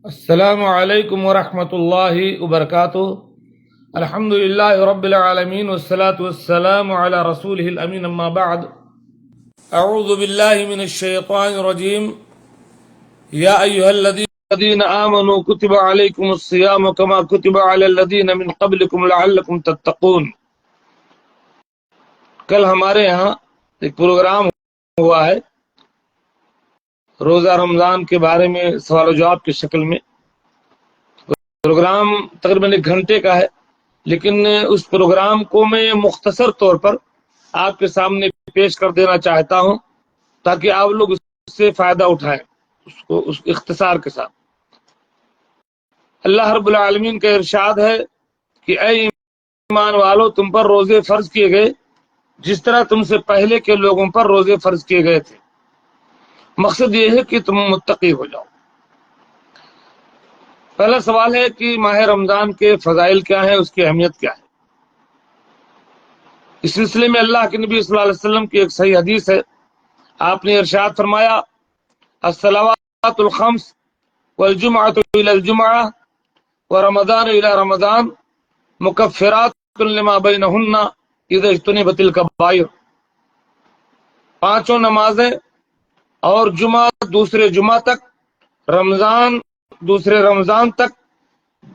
السلام علیکم ورحمۃ اللہ وبرکاتہ۔ الحمد للہ رب العالمین والصلاة والسلام علی رسولہ الامین، اما بعد۔ اعوذ باللہ من الشیطان الرجیم۔ یا ایہا الذین آمنوا کتب علیکم الصیام کما کتب علی الذین من قبلکم لعلکم تتقون۔ کل ہمارے یہاں ایک پروگرام ہوا ہے روزہ رمضان کے بارے میں، سوال و جواب کی شکل میں۔ پروگرام تقریباً 1 گھنٹے کا ہے، لیکن اس پروگرام کو میں مختصر طور پر آپ کے سامنے پیش کر دینا چاہتا ہوں تاکہ آپ لوگ اس سے فائدہ اٹھائیں اس اختصار کے ساتھ۔ اللہ رب العالمین کا ارشاد ہے کہ اے ایمان والو، تم پر روزے فرض کیے گئے جس طرح تم سے پہلے کے لوگوں پر روزے فرض کیے گئے تھے۔ مقصد یہ ہے کہ تم متقی ہو جاؤ۔ پہلا سوال ہے کہ ماہ رمضان کے فضائل کیا ہیں، اس کی اہمیت کیا ہے۔ اس سلسلے میں اللہ کے نبی صلی اللہ علیہ وسلم کی ایک صحیح حدیث ہے۔ آپ نے ارشاد فرمایا، الصلوات الخمس والجمعۃ الی الجمعہ ورمضان الی رمضان مکفرات لما بینہن اذا اجتنبت الکبائر۔ 5 نمازیں اور جمعہ دوسرے جمعہ تک، رمضان دوسرے رمضان تک،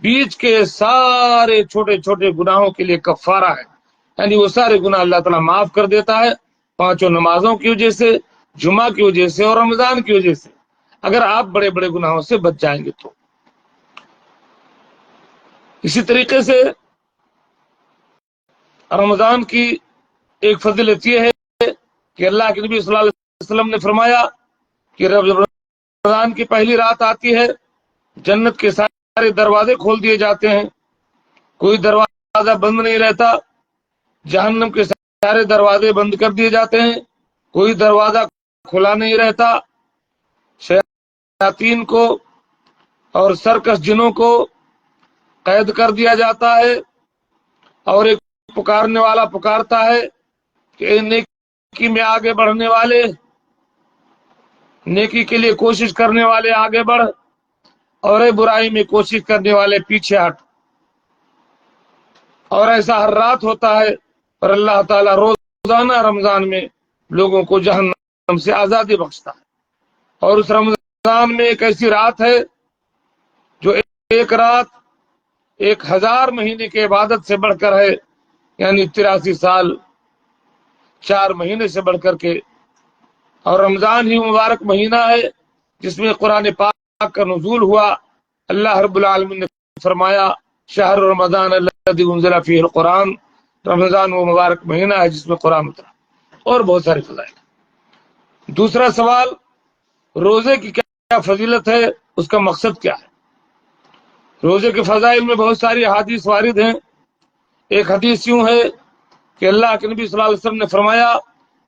بیچ کے سارے چھوٹے چھوٹے گناہوں کے لیے کفارہ ہے، یعنی وہ سارے گناہ اللہ تعالیٰ معاف کر دیتا ہے 5 نمازوں کی وجہ سے، جمعہ کی وجہ سے اور رمضان کی وجہ سے، اگر آپ بڑے بڑے گناہوں سے بچ جائیں گے تو۔ اسی طریقے سے رمضان کی ایک فضیلت یہ ہے کہ اللہ کے نبی صلی اللہ علیہ وسلم نے فرمایا کہ رمضان کی پہلی رات آتی ہے، جنت کے سارے دروازے کھول دیے جاتے ہیں، کوئی دروازہ بند نہیں رہتا، جہنم کے سارے دروازے بند کر دیے جاتے ہیں، کوئی دروازہ کھلا نہیں رہتا، شیاطین کو اور سرکش جنوں کو قید کر دیا جاتا ہے، اور ایک پکارنے والا پکارتا ہے کہ نیکی میں آگے بڑھنے والے، نیکی کے لیے کوشش کرنے والے آگے بڑھ، اور برائی میں کوشش کرنے والے پیچھے ہٹ۔ اور ایسا ہر رات ہوتا ہے، اور اللہ تعالیٰ روزانہ رمضان میں لوگوں کو جہنم سے آزادی بخشتا ہے۔ اور اس رمضان میں ایک ایسی رات ہے جو ایک رات 1000 مہینے کی عبادت سے بڑھ کر ہے، یعنی 83 سال 4 مہینے سے بڑھ کر کے۔ اور رمضان ہی مبارک مہینہ ہے جس میں قرآن پاک کا نزول ہوا۔ اللہ رب العالمین نے فرمایا، شہر رمضان الذی انزل فیہ القرآن، رمضان وہ مبارک مہینہ ہے جس میں قرآن اترا، اور بہت سارے فضائل۔ دوسرا سوال، روزے کی کیا فضیلت ہے، اس کا مقصد کیا ہے۔ روزے کے فضائل میں بہت ساری احادیث وارد ہیں۔ ایک حدیث یوں ہے کہ اللہ کے نبی صلی اللہ علیہ وسلم نے فرمایا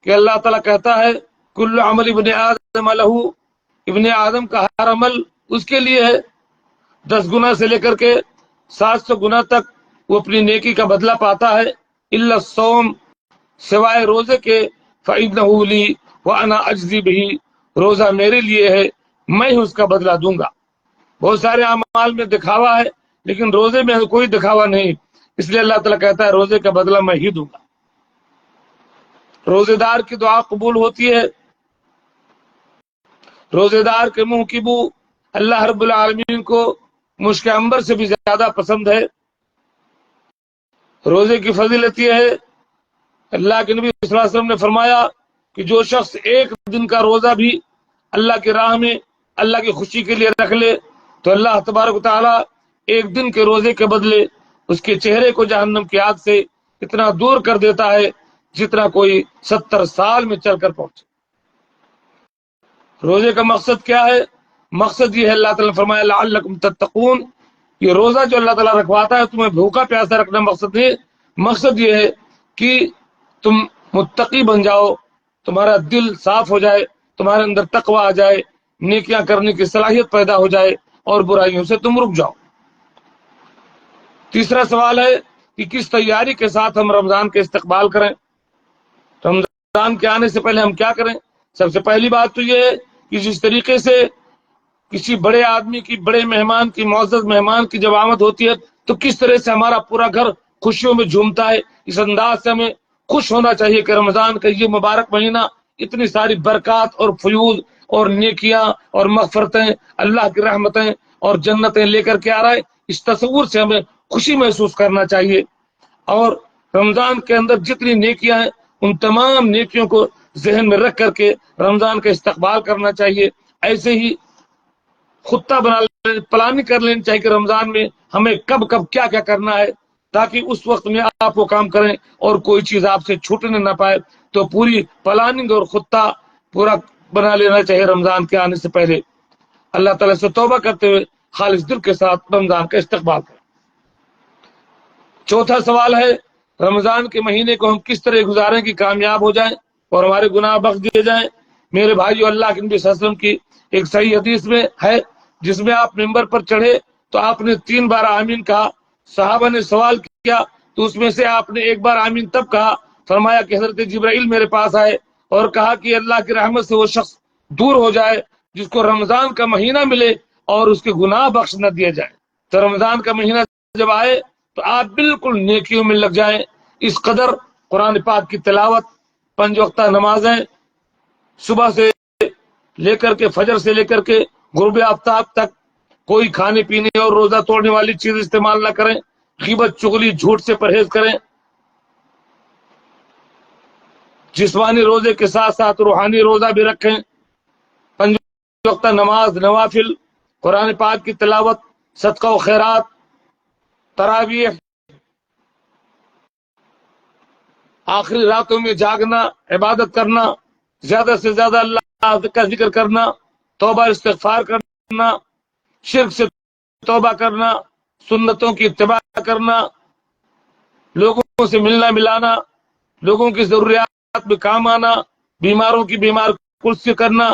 کہ اللہ تعالیٰ کہتا ہے، کل عمل ابن آدم لہو، ابن آدم کا ہر عمل اس کے لیے ہے، 10 گنا سے لے کر کے 700 گنا تک وہ اپنی نیکی کا بدلہ پاتا ہے، الا الصوم، سوائے روزے کے، فإنہ لی وأنا أجزی بہ، روزہ میرے لیے ہے، میں اس کا بدلہ دوں گا۔ بہت سارے اعمال میں دکھاوا ہے، لیکن روزے میں کوئی دکھاوا نہیں، اس لیے اللہ تعالیٰ کہتا ہے روزے کا بدلہ میں ہی دوں گا۔ روزے دار کی دعا قبول ہوتی ہے، روزے دار کے منہ کی بو اللہ رب العالمین کو مشک عنبر سے بھی زیادہ پسند ہے۔ روزے کی فضیلت یہ ہے، اللہ کے نبی صلی اللہ علیہ وسلم نے فرمایا کہ جو شخص ایک دن کا روزہ بھی اللہ کی راہ میں اللہ کی خوشی کے لیے رکھ لے تو اللہ تبارک و تعالیٰ ایک دن کے روزے کے بدلے اس کے چہرے کو جہنم کی آگ سے اتنا دور کر دیتا ہے جتنا کوئی 70 سال میں چل کر پہنچے۔ روزے کا مقصد کیا ہے؟ مقصد یہ ہے، اللہ تعالیٰ نے فرمایا لعلکم تتقون، یہ روزہ جو اللہ تعالیٰ رکھواتا ہے تمہیں بھوکا پیاسا رکھنا مقصد نہیں، مقصد یہ ہے کہ تم متقی بن جاؤ، تمہارا دل صاف ہو جائے، تمہارے اندر تقوی آ جائے، نیکیاں کرنے کی صلاحیت پیدا ہو جائے، اور برائیوں سے تم رک جاؤ۔ تیسرا سوال ہے کہ کس تیاری کے ساتھ ہم رمضان کے استقبال کریں، رمضان کے آنے سے پہلے ہم کیا کریں۔ سب سے پہلی بات تو یہ ہے کہ جس طریقے سے کسی بڑے آدمی کی، بڑے مہمان کی، معزز مہمان کی جب آمد ہوتی ہے تو کس طرح سے ہمارا پورا گھر خوشیوں میں جھومتا ہے، اس انداز سے ہمیں خوش ہونا چاہیے کہ رمضان کا یہ مبارک مہینہ اتنی ساری برکات اور فیوض اور نیکیاں اور مغفرتیں، اللہ کی رحمتیں اور جنتیں لے کر کے آ رہا ہے۔ اس تصور سے ہمیں خوشی محسوس کرنا چاہیے، اور رمضان کے اندر جتنی نیکیاں ہیں ان تمام نیکیوں کو ذہن میں رکھ کر کے رمضان کا استقبال کرنا چاہیے۔ ایسے ہی خطہ بنا پلاننگ کر لینی چاہیے کہ رمضان میں ہمیں کب کب کیا کیا کرنا ہے، تاکہ اس وقت میں آپ وہ کام کریں اور کوئی چیز آپ سے چھوٹنے نہ پائے۔ تو پوری پلاننگ اور خطہ پورا بنا لینا چاہیے رمضان کے آنے سے پہلے، اللہ تعالیٰ سے توبہ کرتے ہوئے خالص دل کے ساتھ رمضان کا استقبال کریں۔ چوتھا سوال ہے رمضان کے مہینے کو ہم کس طرح گزاریں کہ کامیاب ہو جائیں اور ہمارے گناہ بخش دیے جائیں۔ میرے بھائیو، اللہ کے نبی صلی اللہ علیہ وسلم کی ایک صحیح حدیث میں ہے جس میں آپ ممبر پر چڑھے تو آپ نے 3 بار آمین کہا۔ صحابہ نے سوال کیا تو اس میں سے آپ نے 1 بار آمین تب کہا، فرمایا کہ حضرت جبرائیل میرے پاس آئے اور کہا کہ اللہ کی رحمت سے وہ شخص دور ہو جائے جس کو رمضان کا مہینہ ملے اور اس کے گناہ بخش نہ دیے جائے۔ تو رمضان کا مہینہ جب آئے تو آپ بالکل نیکیوں میں لگ جائیں۔ اس قدر قرآن پاک کی تلاوت، 5 وقتہ نمازیں، صبح سے لے کر کے فجر سے لے کر کے غروب آفتاب تک کوئی کھانے پینے اور روزہ توڑنے والی چیز استعمال نہ کریں، غیبت چغلی جھوٹ سے پرہیز کریں، جسمانی روزے کے ساتھ ساتھ روحانی روزہ بھی رکھیں، 5 وقتہ نماز، نوافل، قرآن پاک کی تلاوت، صدقہ و خیرات، تراویح، آخری راتوں میں جاگنا، عبادت کرنا، زیادہ سے زیادہ اللہ کا ذکر کرنا، توبہ استغفار کرنا، شرک سے توبہ کرنا، سنتوں کی اتباع کرنا، لوگوں سے ملنا ملانا، لوگوں کی ضروریات میں کام آنا، بیماروں کی بیمار کلسی کرنا،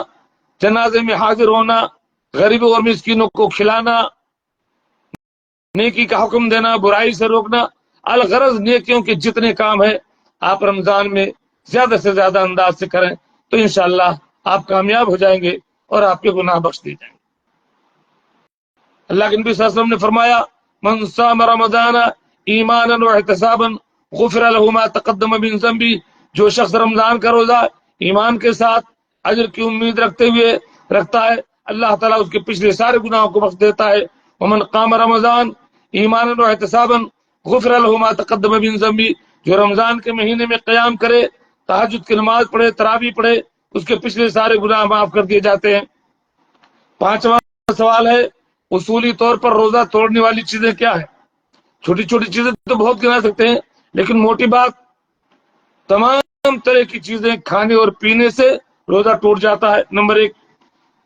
جنازے میں حاضر ہونا، غریبوں اور مسکینوں کو کھلانا، نیکی کا حکم دینا، برائی سے روکنا، الغرض نیکیوں کے جتنے کام ہیں آپ رمضان میں زیادہ سے زیادہ انداز سے کریں تو انشاءاللہ آپ کامیاب ہو جائیں گے اور آپ کے گناہ بخش دیے جائیں گے۔ اللہ کے نبی صلی اللہ علیہ وسلم نے فرمایا، من صام رمضان ایمانا واحتسابا غفر له ما تقدم من ذنبی، جو شخص رمضان کا روزہ ایمان کے ساتھ اجر کی امید رکھتے ہوئے رکھتا ہے، اللہ تعالیٰ اس کے پچھلے سارے گناہوں کو بخش دیتا ہے۔ ومن قام رمضان ایمانا واحتسابا غفر له ما تقدم من ذنبی، جو رمضان کے مہینے میں قیام کرے، تہجد کی نماز پڑھے، تراویح پڑھے، اس کے پچھلے سارے گناہ معاف کر دیے جاتے ہیں۔ 5واں سوال ہے اصولی طور پر روزہ توڑنے والی چیزیں کیا ہیں؟ چھوٹی چھوٹی چیزیں تو بہت گنا سکتے ہیں، لیکن موٹی بات، تمام طرح کی چیزیں کھانے اور پینے سے روزہ ٹوٹ جاتا ہے، نمبر 1۔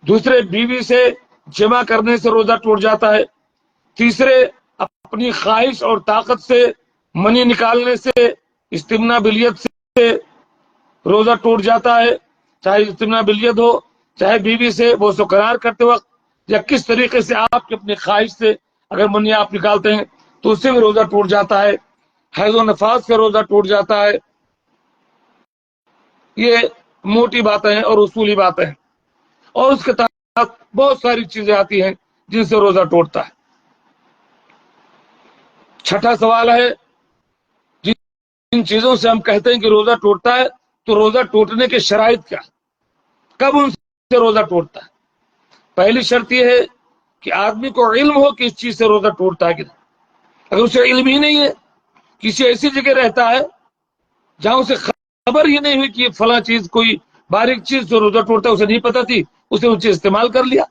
دوسرے، بیوی سے جمع کرنے سے روزہ ٹوٹ جاتا ہے۔ تیسرے، اپنی خواہش اور طاقت سے منی نکالنے سے، استمنا بلیت سے روزہ ٹوٹ جاتا ہے، چاہے استمنا بلیت ہو، چاہے بیوی سے بوس و قرار کرتے وقت، یا کس طریقے سے آپ کی اپنی خواہش سے اگر منی آپ نکالتے ہیں تو اس سے بھی روزہ ٹوٹ جاتا ہے۔ حیض و نفاس کا روزہ ٹوٹ جاتا ہے۔ یہ موٹی باتیں ہیں اور اصولی باتیں ہیں، اور اس کے تحت بہت ساری چیزیں آتی ہیں جن سے روزہ ٹوٹتا ہے۔ 6واں سوال ہے جن چیزوں سے ہم کہتے ہیں کہ روزہ ٹوٹتا ہے تو روزہ ٹوٹنے کے شرائط کیا، کب ان سے روزہ ٹوٹتا ہے؟ پہلی شرط یہ ہے کہ آدمی کو علم ہو کہ اس چیز سے روزہ ٹوٹتا ہے کہ نہیں۔ اگر اسے علم ہی نہیں ہے، کسی ایسی جگہ رہتا ہے جہاں اسے خبر ہی نہیں ہوئی کہ یہ فلاں چیز کوئی باریک چیز جو روزہ ٹوٹتا ہے اسے نہیں پتا تھی، اسے وہ چیز استعمال کر لیا،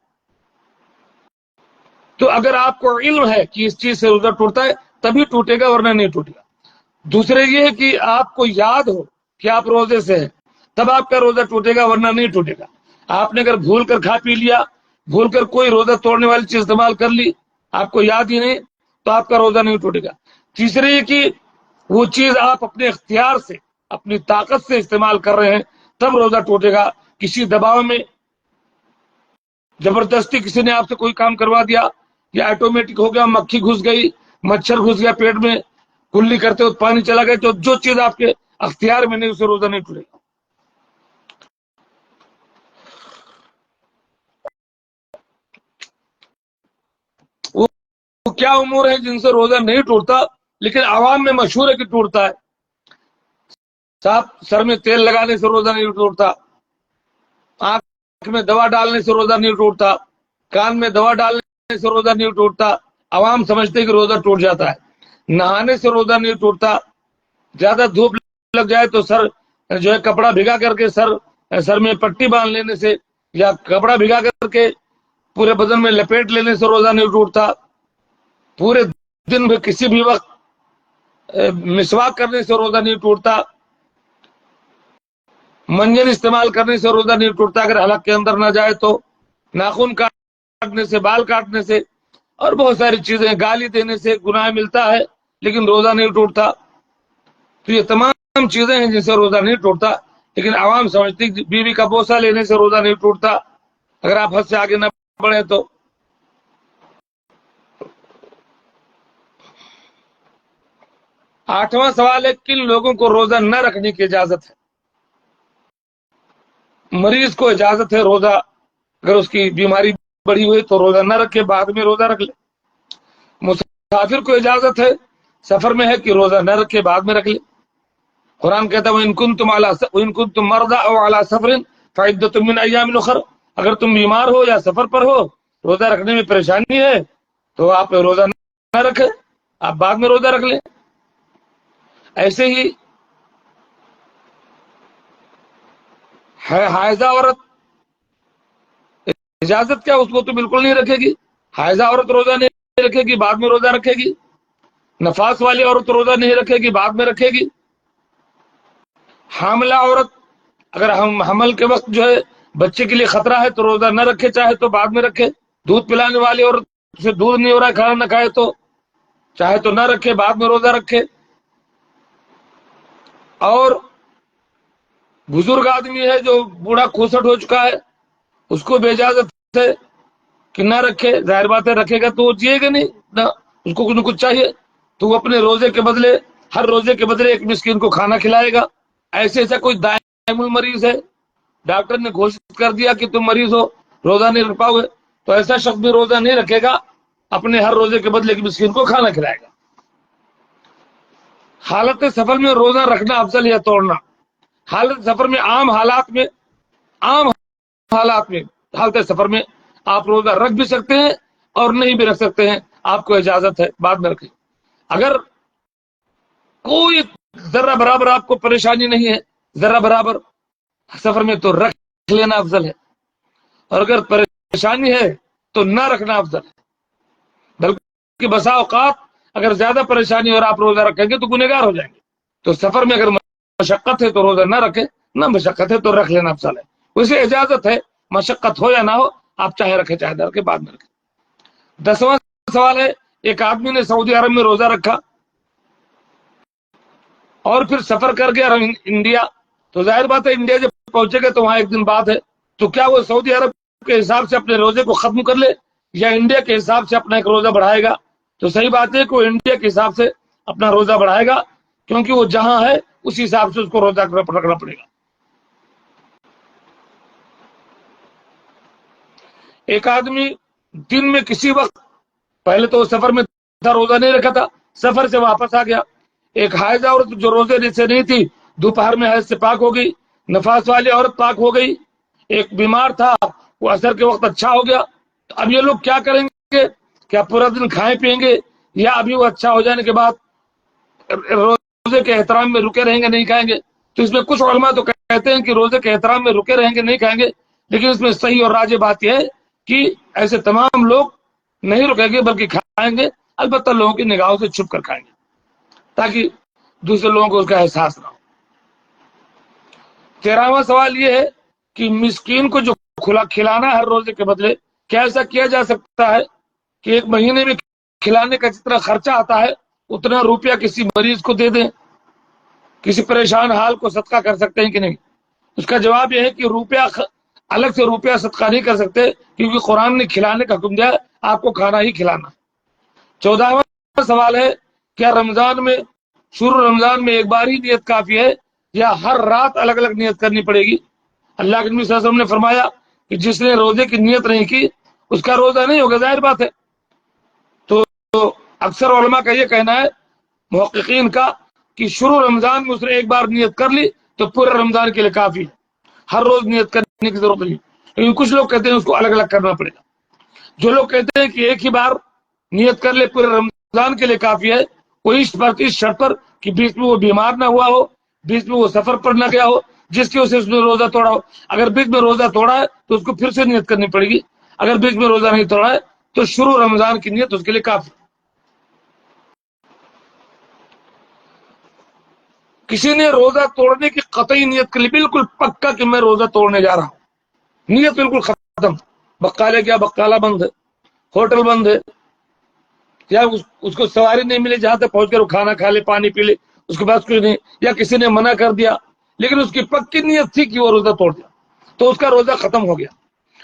تو اگر آپ کو علم ہے کہ اس چیز سے روزہ ٹوٹتا ہے تبھی ٹوٹے گا، ورنہ نہیں ٹوٹے گا۔ دوسرے یہ کہ آپ کو یاد ہو کہ آپ روزے سے ہیں، تب آپ کا روزہ ٹوٹے گا، ورنہ نہیں ٹوٹے گا۔ آپ نے اگر بھول کر کھا پی لیا، بھول کر کوئی روزہ توڑنے والی چیز استعمال کر لی، آپ کو یاد ہی نہیں، تو آپ کا روزہ نہیں ٹوٹے گا۔ تیسرے یہ کہ وہ چیز آپ اپنے اختیار سے، اپنی طاقت سے استعمال کر رہے ہیں، تب روزہ ٹوٹے گا۔ کسی دباؤ میں زبردستی کسی نے آپ سے کوئی کام کروا دیا، یا آٹومیٹک ہو گیا، مکھی گھس گئی، مچھر گھس گیا پیٹ میں، کلی کرتے ہوئے پانی چلا گیا، تو جو چیز آپ کے اختیار میں نہیں، اسے روزہ نہیں ٹوٹے گا۔ کیا امور ہیں جن سے روزہ نہیں ٹوٹتا لیکن عوام میں مشہور ہے کہ ٹوٹتا ہے؟ صاحب سر میں تیل لگانے سے روزہ نہیں ٹوٹتا، آنکھ میں دوا ڈالنے سے روزہ نہیں ٹوٹتا، کان میں دوا ڈالنے سے روزہ نہیں ٹوٹتا، عوام سمجھتے کہ روزہ ٹوٹ جاتا ہے۔ نہانے سے روزہ نہیں ٹوٹتا، زیادہ دھوپ لگ جائے تو سر جو ہے کپڑا بھگا کر کے سر میں پٹی باندھ لینے سے یا کپڑا بھگا کر کے پورے بدن میں لپیٹ لینے سے روزہ نہیں ٹوٹتا، پورے دن میں کسی بھی وقت مسواک کرنے سے روزہ نہیں ٹوٹتا، منجن استعمال کرنے سے روزہ نہیں ٹوٹتا اگر حلق کے اندر نہ جائے تو، ناخن کاٹنے سے، بال کاٹنے سے اور بہت ساری چیزیں، گالی دینے سے گناہ ملتا ہے لیکن روزہ نہیں ٹوٹتا۔ تو یہ تمام چیزیں ہیں جن سے روزہ نہیں ٹوٹتا، لیکن عوام سمجھتی بیوی کا بوسہ لینے سے روزہ نہیں ٹوٹتا اگر آپ حد سے آگے نہ بڑھیں تو۔ 8واں سوال ہے کن لوگوں کو روزہ نہ رکھنے کی اجازت ہے؟ مریض کو اجازت ہے روزہ، اگر اس کی بیماری بڑی ہوئی تو روزہ نہ رکھے، بعد میں روزہ رکھ لے۔ مسافر کو اجازت ہے سفر میں ہے کہ روزہ نہ رکھے، بعد میں رکھ لے۔ قرآن کہتا ہے وَإِن كُنتُم مَرْضَىٰ أَوْ عَلَىٰ سَفَرٍ فَعِدَّةٌ مِّنْ أَيَّامٍ أُخَرَ، اگر تم بیمار ہو یا سفر پر ہو، روزہ رکھنے میں پریشانی ہے تو آپ روزہ نہ رکھیں، آپ بعد میں روزہ رکھ لیں۔ ایسے ہی حائضہ عورت، اجازت کیا، اس کو تو بالکل نہیں رکھے گی، حائضہ عورت روزہ نہیں رکھے گی، بعد میں روزہ رکھے گی۔ نفاس والی عورت روزہ نہیں رکھے گی، بعد میں رکھے گی۔ حاملہ عورت اگر ہم حمل کے وقت جو ہے بچے کے لیے خطرہ ہے تو روزہ نہ رکھے، چاہے تو بعد میں رکھے۔ دودھ پلانے والی عورت سے دودھ نہیں ہو رہا ہے، کھانا نہ کھائے تو چاہے تو نہ رکھے، بعد میں روزہ رکھے۔ اور بزرگ آدمی ہے جو بوڑھا کھوسٹ ہو چکا ہے، اس کو بھی اجازت ہے کہ نہ رکھے، ظاہر بات ہے رکھے گا تو وہ جیے گا نہیں، نہ اس کو کچھ نہ کچھ چاہیے تو وہ اپنے روزے کے بدلے، ہر روزے کے بدلے ایک مسکین کو کھانا کھلائے گا۔ ایسا کوئی دائم المریض ہے، ڈاکٹر نے گھوشت کر دیا کہ تم مریض ہو، روزہ نہیں رکھ پاؤ گے، تو ایسا شخص بھی روزہ نہیں رکھے گا، اپنے ہر روزے کے بدلے ایک مسکین کو کھانا کھلائے گا۔ حالت سفر میں روزہ رکھنا افضل یا توڑنا؟ حالت سفر میں عام حالات میں حالت سفر میں آپ روزہ رکھ بھی سکتے ہیں اور نہیں بھی رکھ سکتے ہیں، آپ کو اجازت ہے، بعد میں رکھیں۔ اگر کوئی ذرہ برابر آپ کو پریشانی نہیں ہے، ذرہ برابر سفر میں، تو رکھ لینا افضل ہے، اور اگر پریشانی ہے تو نہ رکھنا افضل ہے۔ بلکہ بسا اوقات اگر زیادہ پریشانی اور آپ روزہ رکھیں گے تو گنہگار ہو جائیں گے۔ تو سفر میں اگر مشقت ہے تو روزہ نہ رکھیں، نہ مشقت ہے تو رکھ لینا افضل ہے۔ اسے اجازت ہے، مشقت ہو یا نہ ہو، آپ چاہے رکھے چاہے نہ رکھے، بعد میں رکھیں۔ 10واں سوال ہے ایک آدمی نے سعودی عرب میں روزہ رکھا اور پھر سفر کر گیا انڈیا، تو ظاہر بات ہے انڈیا جب پہنچے گا تو وہاں ایک دن بعد ہے، تو کیا وہ سعودی عرب کے حساب سے اپنے روزے کو ختم کر لے یا انڈیا کے حساب سے اپنا ایک روزہ بڑھائے گا؟ تو صحیح بات ہے کہ وہ انڈیا کے حساب سے اپنا روزہ بڑھائے گا، کیونکہ وہ جہاں ہے اسی حساب سے اس کو روزہ رکھنا پڑے گا۔ ایک آدمی دن میں کسی وقت، پہلے تو وہ سفر میں تھا، روزہ نہیں رکھا تھا، سفر سے واپس آ گیا، ایک حائضہ عورت جو روزے سے نہیں تھی دوپہر میں حیض سے پاک ہو گئی، نفاس والی عورت پاک ہو گئی، ایک بیمار تھا وہ عصر کے وقت اچھا ہو گیا، تو اب یہ لوگ کیا کریں گے؟ کیا پورا دن کھائیں پیئیں گے یا ابھی وہ اچھا ہو جانے کے بعد روزے کے احترام میں رکے رہیں گے، نہیں کھائیں گے؟ تو اس میں کچھ علماء تو کہتے ہیں کہ روزے کے احترام میں رکے رہیں گے، نہیں کھائیں گے، لیکن اس میں صحیح اور راجح بات یہ ہے کہ ایسے تمام لوگ نہیں رکیں گے بلکہ کھائیں گے، البتہ لوگوں کی نگاہوں سے چھپ کر کھائیں گے تاکہ دوسرے لوگوں کو اس کا احساس نہ ہو۔ 13واں سوال یہ ہے کہ مسکین کو جو کھلانا ہر روزے کے بدلے، کیا ایسا کیا جا سکتا ہے کہ ایک مہینے میں کھلانے کا جتنا خرچہ آتا ہے اتنا روپیہ کسی مریض کو دے دیں، کسی پریشان حال کو صدقہ کر سکتے ہیں کہ نہیں؟ اس کا جواب یہ ہے کہ الگ سے روپیہ صدقہ نہیں کر سکتے، کیونکہ قرآن نے کھلانے کا حکم دیا، آپ کو کھانا ہی کھلانا۔ 14واں سوال ہے کیا رمضان میں، شروع رمضان میں ایک بار ہی نیت کافی ہے یا ہر رات الگ الگ نیت کرنی پڑے گی؟ اللہ کے نبی صلی اللہ علیہ وسلم نے فرمایا کہ جس نے روزے کی نیت نہیں کی اس کا روزہ نہیں ہوگا، ظاہر بات ہے۔ تو اکثر علماء کا یہ کہنا ہے محققین کا کہ شروع رمضان میں اس نے ایک بار نیت کر لی تو پورے رمضان کے لیے کافی ہے، ہر روز نیت کرنے کی ضرورت نہیں. لیکن کچھ لوگ کہتے ہیں اس کو الگ الگ کرنا پڑے گا. جو لوگ کہتے ہیں کہ ایک ہی بار نیت کر لے پورے رمضان کے لیے کافی ہے، وہ اس شرط پر کہ بیچ میں وہ بیمار نہ ہوا ہو، بیچ میں وہ سفر پر نہ گیا ہو جس کی وجہ سے اس نے روزہ توڑا ہو. اگر بیچ میں روزہ توڑا ہے تو اس کو پھر سے نیت کرنی پڑے گی. اگر بیچ میں روزہ نہیں توڑا ہے تو شروع رمضان کی نیت اس کے لیے کافی. کسی نے روزہ توڑنے کی قطعی نیت کر لی، بالکل پکا کہ میں روزہ توڑنے جا رہا ہوں، نیت بالکل ختم. بقالے کیا بقالہ بند ہے، ہوٹل بند ہے، یا اس کو سواری نہیں ملی جہاں تک پہنچ کر وہ کھانا کھا لے، پانی پی لے، اس کے بعد کچھ نہیں، یا کسی نے منع کر دیا لیکن اس کی پکی نیت تھی کہ وہ روزہ توڑ دیا تو اس کا روزہ ختم ہو گیا.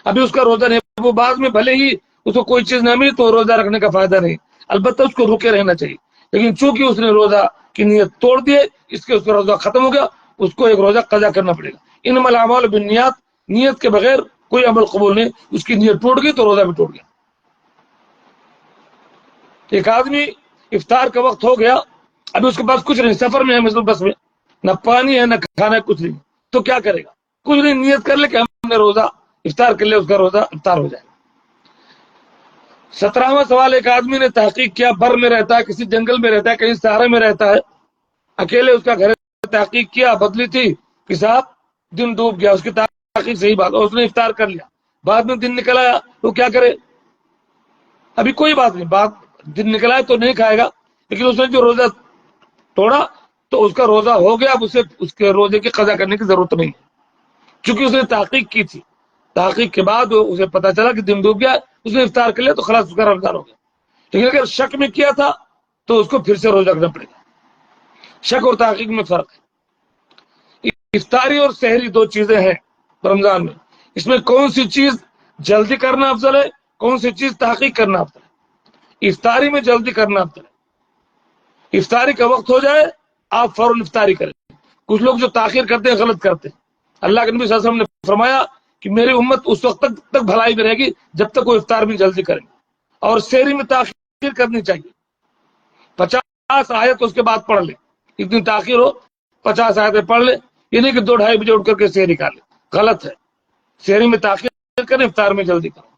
ابھی اس کا روزہ نہیں، وہ بعد میں بھلے ہی اس کو کوئی چیز نہ ملی تو روزہ رکھنے کا فائدہ نہیں، البتہ اس کو رکے رہنا چاہیے. لیکن چونکہ اس نے روزہ کی نیت توڑ دیے اس کے اس کا روزہ ختم ہو گیا، اس کو ایک روزہ قضا کرنا پڑے گا. انما الاعمال بالنیات، نیت کے بغیر کوئی عمل قبول نہیں. اس کی نیت ٹوٹ گئی تو روزہ بھی ٹوٹ گیا. ایک آدمی افطار کا وقت ہو گیا، ابھی اس کے پاس کچھ نہیں، سفر میں ہے، مثلا بس میں نہ پانی ہے نہ کھانا ہے، کچھ نہیں، تو کیا کرے گا؟ کچھ نہیں، نیت کر لے کہ ہم نے روزہ افطار کر لے، اس کا روزہ افطار ہو جائے. 17واں سوال، ایک آدمی نے تحقیق کیا، بر میں رہتا ہے، کسی جنگل میں رہتا ہے، کہیں سہارے میں رہتا ہے، اکیلے اس کا گھر ہے، تحقیق کیا، بدلی تھی کہ صاحب دن ڈوب گیا، اس کی تحقیق صحیح بات، اور اس نے افطار کر لیا، بعد میں دن نکل آیا تو کیا کرے؟ ابھی کوئی بات نہیں، بات دن نکلا ہے تو نہیں کھائے گا، لیکن اس نے جو روزہ توڑا تو اس کا روزہ ہو گیا، اب اسے اس کے روزے کی قضا کرنے کی ضرورت نہیں، چونکہ اس نے تحقیق کی تھی. تحقیق کے بعد اسے پتا چلا کہ دن ڈوب گیا، اس نے افطار کر لیا تو خلاص اس کا رمضان ہو گیا. لیکن اگر شک میں کیا تھا تو اس کو پھر سے روزہ رکھنا پڑے گا. شک اور تحقیق میں فرق ہے. افطاری اور سحری دو چیزیں ہیں رمضان میں، اس میں کون سی چیز جلدی کرنا افضل ہے، کون سی چیز تحقیق کرنا افضل ہے؟ افطاری میں جلدی کرنا افضل ہے. افطاری کا وقت ہو جائے آپ فوراً افطاری کریں. کچھ لوگ جو تاخیر کرتے ہیں غلط کرتے ہیں. اللہ کے نبی صلی اللہ علیہ وسلم نے فرمایا کہ میری امت اس وقت تک بھلائی میں رہے گی جب تک وہ افطار میں جلدی کریں. اور سحری میں تاخیر کرنی چاہیے، 50 آیت اس کے بعد پڑھ لے، اتنی تاخیر ہو 50 آیتیں پڑھ لے، یہ نہیں کہ 2-2:30 بجے اٹھ کر کے سحری کھا لے، غلط ہے. سحری میں تاخیر کریں، افطار میں جلدی کریں.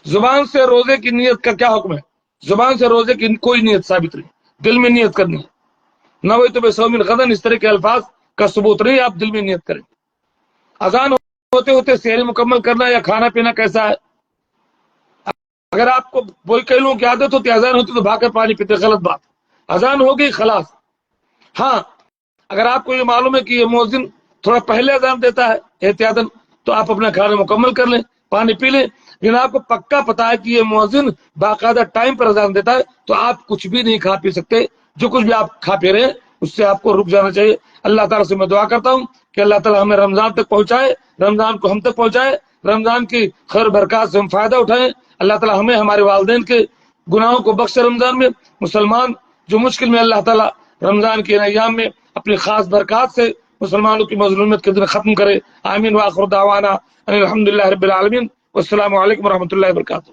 زبان سے روزے کی نیت کا کیا حکم ہے؟ زبان سے روزے کی کوئی نیت ثابت نہیں، دل میں نیت کرنی ہے. نویت بصوم غدن، اس طرح کے الفاظ کا ثبوت نہیں، آپ دل میں نیت کریں. اذان ہوتے ہوتے سحری مکمل کرنا یا کھانا پینا کیسا ہے؟ اگر آپ کو کوئی کئی لوگوں کی عادت ہوتی ہے اذان ہوتی تو بھاگ کر پانی پیتے، غلط بات. اذان ہو گئی خلاص. ہاں اگر آپ کو یہ معلوم ہے کہ یہ مؤذن تھوڑا پہلے اذان دیتا ہے احتیاطاً تو آپ اپنا کھانا مکمل کر لیں، پانی پی لیں. لیکن آپ کو پکا پتا ہے کہ یہ مؤذن باقاعدہ ٹائم پر اذان دیتا ہے تو آپ کچھ بھی نہیں کھا پی سکتے. جو کچھ بھی آپ کھا پی رہے ہیں اس سے آپ کو رک جانا چاہیے. اللہ تعالیٰ سے میں دعا کرتا ہوں کہ اللہ تعالیٰ ہمیں رمضان تک پہنچائے، رمضان کو ہم تک پہنچائے، رمضان کی خیر برکات سے ہم فائدہ اٹھائیں. اللہ تعالیٰ ہمیں ہمارے والدین کے گناہوں کو بخشے. رمضان میں مسلمان جو مشکل میں، اللہ تعالیٰ رمضان کے ایام میں اپنی خاص برکات سے مسلمانوں کی مظلومیت کے دن ختم کرے. آمین. وآخر دعوانا ان الحمد للہ رب العالمین. والسلام علیکم ورحمۃ اللہ وبرکاتہ.